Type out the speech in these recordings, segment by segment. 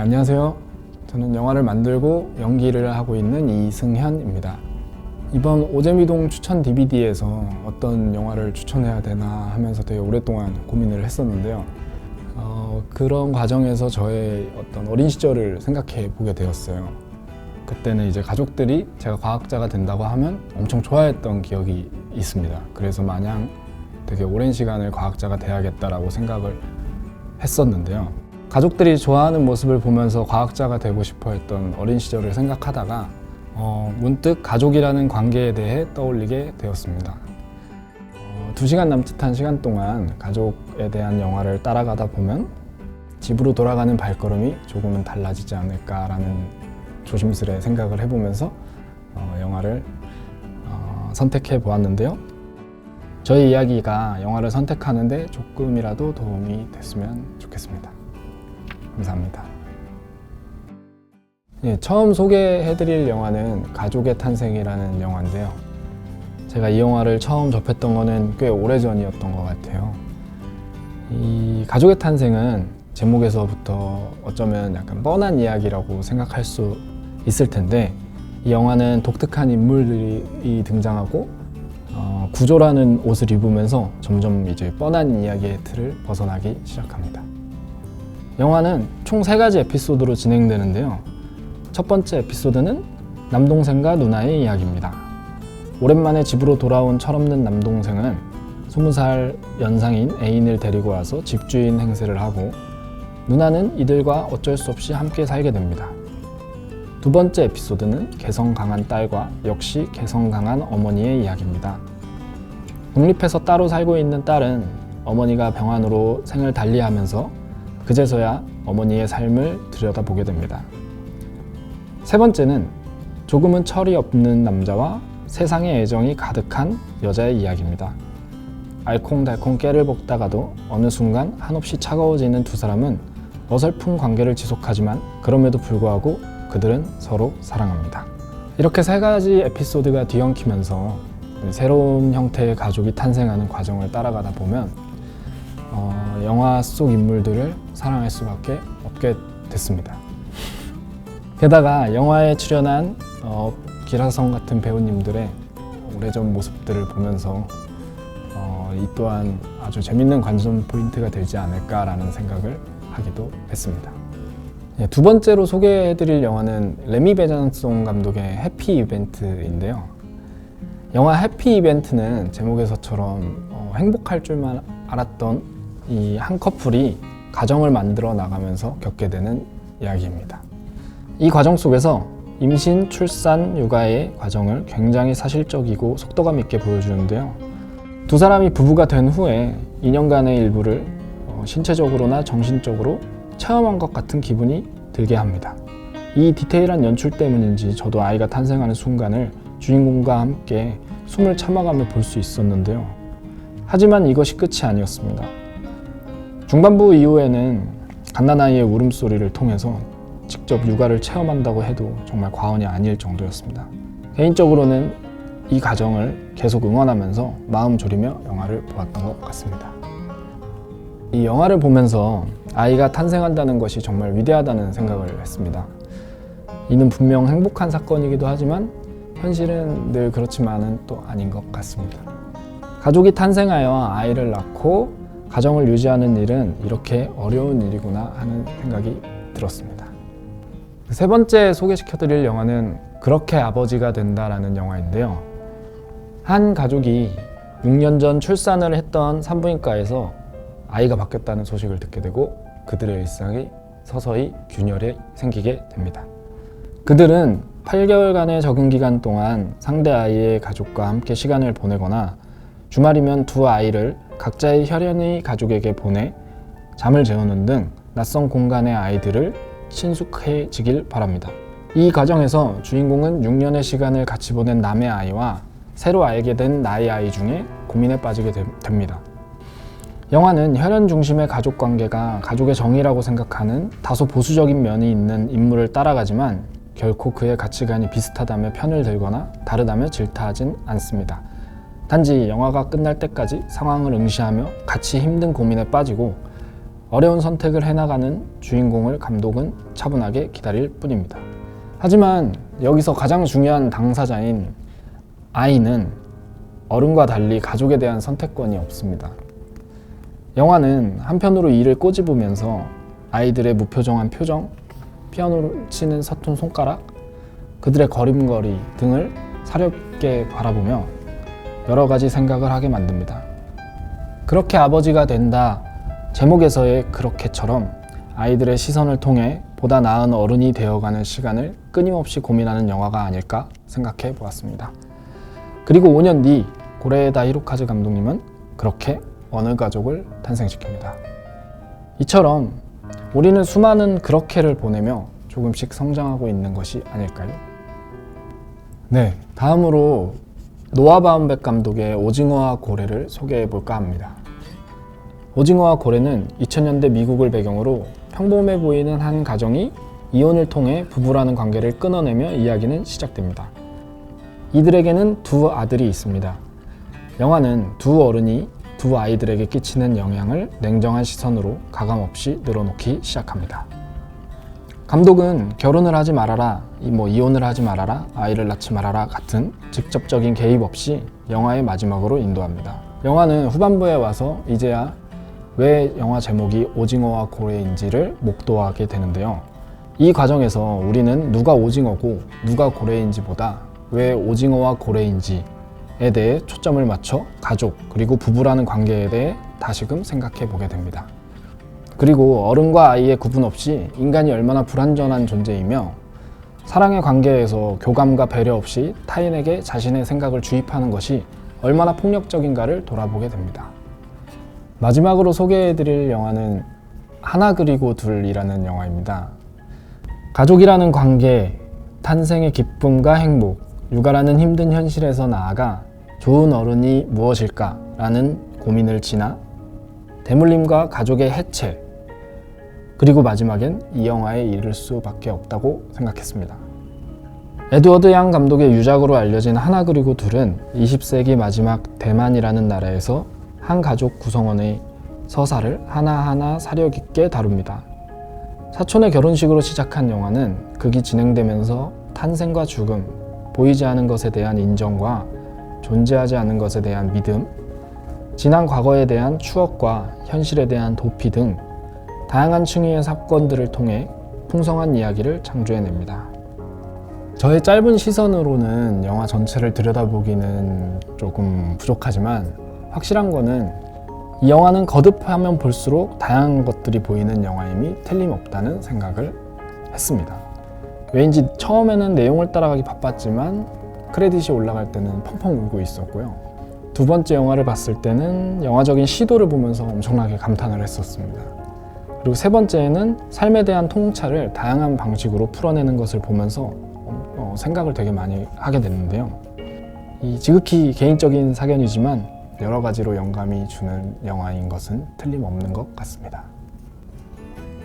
안녕하세요. 저는 영화를 만들고 연기를 하고 있는 이승현입니다. 이번 오재미동 추천 DVD에서 어떤 영화를 추천해야 되나 하면서 되게 오랫동안 고민을 했었는데요. 그런 과정에서 저의 어떤 어린 시절을 생각해 보게 되었어요. 그때는 이제 가족들이 제가 과학자가 된다고 하면 엄청 좋아했던 기억이 있습니다. 그래서 마냥 되게 오랜 시간을 과학자가 돼야겠다라고 생각을 했었는데요. 가족들이 좋아하는 모습을 보면서 과학자가 되고 싶어 했던 어린 시절을 생각하다가 문득 가족이라는 관계에 대해 떠올리게 되었습니다. 2시간 남짓한 시간 동안 가족에 대한 영화를 따라가다 보면 집으로 돌아가는 발걸음이 조금은 달라지지 않을까라는 조심스레 생각을 해보면서 영화를 선택해 보았는데요. 저희 이야기가 영화를 선택하는데 조금이라도 도움이 됐으면 좋겠습니다. 감사합니다. 처음 소개해드릴 영화는 가족의 탄생이라는 영화인데요. 제가 이 영화를 처음 접했던 거는 꽤 오래전이었던 것 같아요. 이 가족의 탄생은 제목에서부터 어쩌면 약간 뻔한 이야기라고 생각할 수 있을 텐데, 이 영화는 독특한 인물들이 등장하고 구조라는 옷을 입으면서 점점 이제 뻔한 이야기의 틀을 벗어나기 시작합니다. 영화는 총 3가지 에피소드로 진행되는데요. 첫 번째 에피소드는 남동생과 누나의 이야기입니다. 오랜만에 집으로 돌아온 철없는 남동생은 20살 연상인 애인을 데리고 와서 집주인 행세를 하고, 누나는 이들과 어쩔 수 없이 함께 살게 됩니다. 두 번째 에피소드는 개성 강한 딸과 역시 개성 강한 어머니의 이야기입니다. 독립해서 따로 살고 있는 딸은 어머니가 병환으로 생을 달리하면서 그제서야 어머니의 삶을 들여다보게 됩니다. 세 번째는 조금은 철이 없는 남자와 세상의 애정이 가득한 여자의 이야기입니다. 알콩달콩 깨를 먹다가도 어느 순간 한없이 차가워지는 두 사람은 어설픈 관계를 지속하지만 그럼에도 불구하고 그들은 서로 사랑합니다. 이렇게 3가지 에피소드가 뒤엉키면서 새로운 형태의 가족이 탄생하는 과정을 따라가다 보면 영화 속 인물들을 사랑할 수밖에 없게 됐습니다. 게다가 영화에 출연한 기라성 같은 배우님들의 오래전 모습들을 보면서 이 또한 아주 재밌는 관전 포인트가 되지 않을까라는 생각을 하기도 했습니다. 두 번째로 소개해드릴 영화는 레미 베잔송 감독의 해피 이벤트인데요. 영화 해피 이벤트는 제목에서처럼 행복할 줄만 알았던 이 한 커플이 가정을 만들어 나가면서 겪게 되는 이야기입니다. 이 과정 속에서 임신, 출산, 육아의 과정을 굉장히 사실적이고 속도감 있게 보여주는데요. 두 사람이 부부가 된 후에 2년간의 일부를 신체적으로나 정신적으로 체험한 것 같은 기분이 들게 합니다. 이 디테일한 연출 때문인지 저도 아이가 탄생하는 순간을 주인공과 함께 숨을 참아가며 볼 수 있었는데요. 하지만 이것이 끝이 아니었습니다. 중반부 이후에는 갓난아이의 울음소리를 통해서 직접 육아를 체험한다고 해도 정말 과언이 아닐 정도였습니다. 개인적으로는 이 과정을 계속 응원하면서 마음 졸이며 영화를 보았던 것 같습니다. 이 영화를 보면서 아이가 탄생한다는 것이 정말 위대하다는 생각을 했습니다. 이는 분명 행복한 사건이기도 하지만 현실은 늘 그렇지만은 또 아닌 것 같습니다. 가족이 탄생하여 아이를 낳고 가정을 유지하는 일은 이렇게 어려운 일이구나 하는 생각이 들었습니다. 세 번째 소개시켜드릴 영화는 그렇게 아버지가 된다라는 영화인데요. 한 가족이 6년 전 출산을 했던 산부인과에서 아이가 바뀌었다는 소식을 듣게 되고 그들의 일상이 서서히 균열이 생기게 됩니다. 그들은 8개월간의 적응 기간 동안 상대 아이의 가족과 함께 시간을 보내거나 주말이면 두 아이를 각자의 혈연의 가족에게 보내 잠을 재우는 등 낯선 공간의 아이들을 친숙해지길 바랍니다. 이 과정에서 주인공은 6년의 시간을 같이 보낸 남의 아이와 새로 알게 된 나의 아이 중에 고민에 빠지게 됩니다. 영화는 혈연 중심의 가족 관계가 가족의 정의라고 생각하는 다소 보수적인 면이 있는 인물을 따라가지만 결코 그의 가치관이 비슷하다며 편을 들거나 다르다며 질타하진 않습니다. 단지 영화가 끝날 때까지 상황을 응시하며 같이 힘든 고민에 빠지고 어려운 선택을 해나가는 주인공을 감독은 차분하게 기다릴 뿐입니다. 하지만 여기서 가장 중요한 당사자인 아이는 어른과 달리 가족에 대한 선택권이 없습니다. 영화는 한편으로 이를 꼬집으면서 아이들의 무표정한 표정, 피아노를 치는 서툰 손가락, 그들의 걸음걸이 등을 사렵게 바라보며 여러 가지 생각을 하게 만듭니다. 그렇게 아버지가 된다 제목에서의 그렇게처럼 아이들의 시선을 통해 보다 나은 어른이 되어가는 시간을 끊임없이 고민하는 영화가 아닐까 생각해 보았습니다. 그리고 5년 뒤 고레에다 히로카즈 감독님은 그렇게 어느 가족을 탄생시킵니다. 이처럼 우리는 수많은 그렇게를 보내며 조금씩 성장하고 있는 것이 아닐까요? 네, 다음으로 노아 바움백 감독의 오징어와 고래를 소개해 볼까 합니다. 오징어와 고래는 2000년대 미국을 배경으로 평범해 보이는 한 가정이 이혼을 통해 부부라는 관계를 끊어내며 이야기는 시작됩니다. 이들에게는 두 아들이 있습니다. 영화는 두 어른이 두 아이들에게 끼치는 영향을 냉정한 시선으로 가감없이 늘어놓기 시작합니다. 감독은 결혼을 하지 말아라, 이혼을 하지 말아라, 아이를 낳지 말아라 같은 직접적인 개입 없이 영화의 마지막으로 인도합니다. 영화는 후반부에 와서 이제야 왜 영화 제목이 오징어와 고래인지를 목도하게 되는데요. 이 과정에서 우리는 누가 오징어고 누가 고래인지보다 왜 오징어와 고래인지에 대해 초점을 맞춰 가족 그리고 부부라는 관계에 대해 다시금 생각해 보게 됩니다. 그리고 어른과 아이의 구분 없이 인간이 얼마나 불완전한 존재이며 사랑의 관계에서 교감과 배려 없이 타인에게 자신의 생각을 주입하는 것이 얼마나 폭력적인가를 돌아보게 됩니다. 마지막으로 소개해드릴 영화는 하나 그리고 둘이라는 영화입니다. 가족이라는 관계, 탄생의 기쁨과 행복, 육아라는 힘든 현실에서 나아가 좋은 어른이 무엇일까라는 고민을 지나 대물림과 가족의 해체, 그리고 마지막엔 이 영화에 이를 수밖에 없다고 생각했습니다. 에드워드 양 감독의 유작으로 알려진 하나 그리고 둘은 20세기 마지막 대만이라는 나라에서 한 가족 구성원의 서사를 하나하나 사려 깊게 다룹니다. 사촌의 결혼식으로 시작한 영화는 극이 진행되면서 탄생과 죽음, 보이지 않은 것에 대한 인정과 존재하지 않은 것에 대한 믿음, 지난 과거에 대한 추억과 현실에 대한 도피 등 다양한 층위의 사건들을 통해 풍성한 이야기를 창조해냅니다. 저의 짧은 시선으로는 영화 전체를 들여다보기는 조금 부족하지만 확실한 거는 이 영화는 거듭하면 볼수록 다양한 것들이 보이는 영화임이 틀림없다는 생각을 했습니다. 왠지 처음에는 내용을 따라가기 바빴지만 크레딧이 올라갈 때는 펑펑 울고 있었고요. 두 번째 영화를 봤을 때는 영화적인 시도를 보면서 엄청나게 감탄을 했었습니다. 그리고 세 번째에는 삶에 대한 통찰을 다양한 방식으로 풀어내는 것을 보면서 생각을 되게 많이 하게 됐는데요. 이 지극히 개인적인 사견이지만 여러 가지로 영감이 주는 영화인 것은 틀림없는 것 같습니다.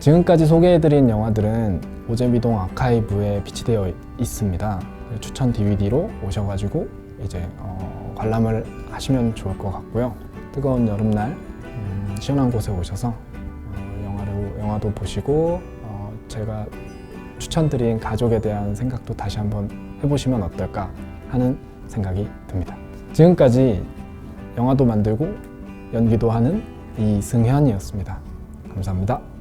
지금까지 소개해드린 영화들은 오재미동 아카이브에 비치되어 있습니다. 추천 DVD로 오셔가지고 이제 관람을 하시면 좋을 것 같고요. 뜨거운 여름날 시원한 곳에 오셔서 영화도 보시고 제가 추천드린 가족에 대한 생각도 다시 한번 해보시면 어떨까 하는 생각이 듭니다. 지금까지 영화도 만들고 연기도 하는 이승현이었습니다. 감사합니다.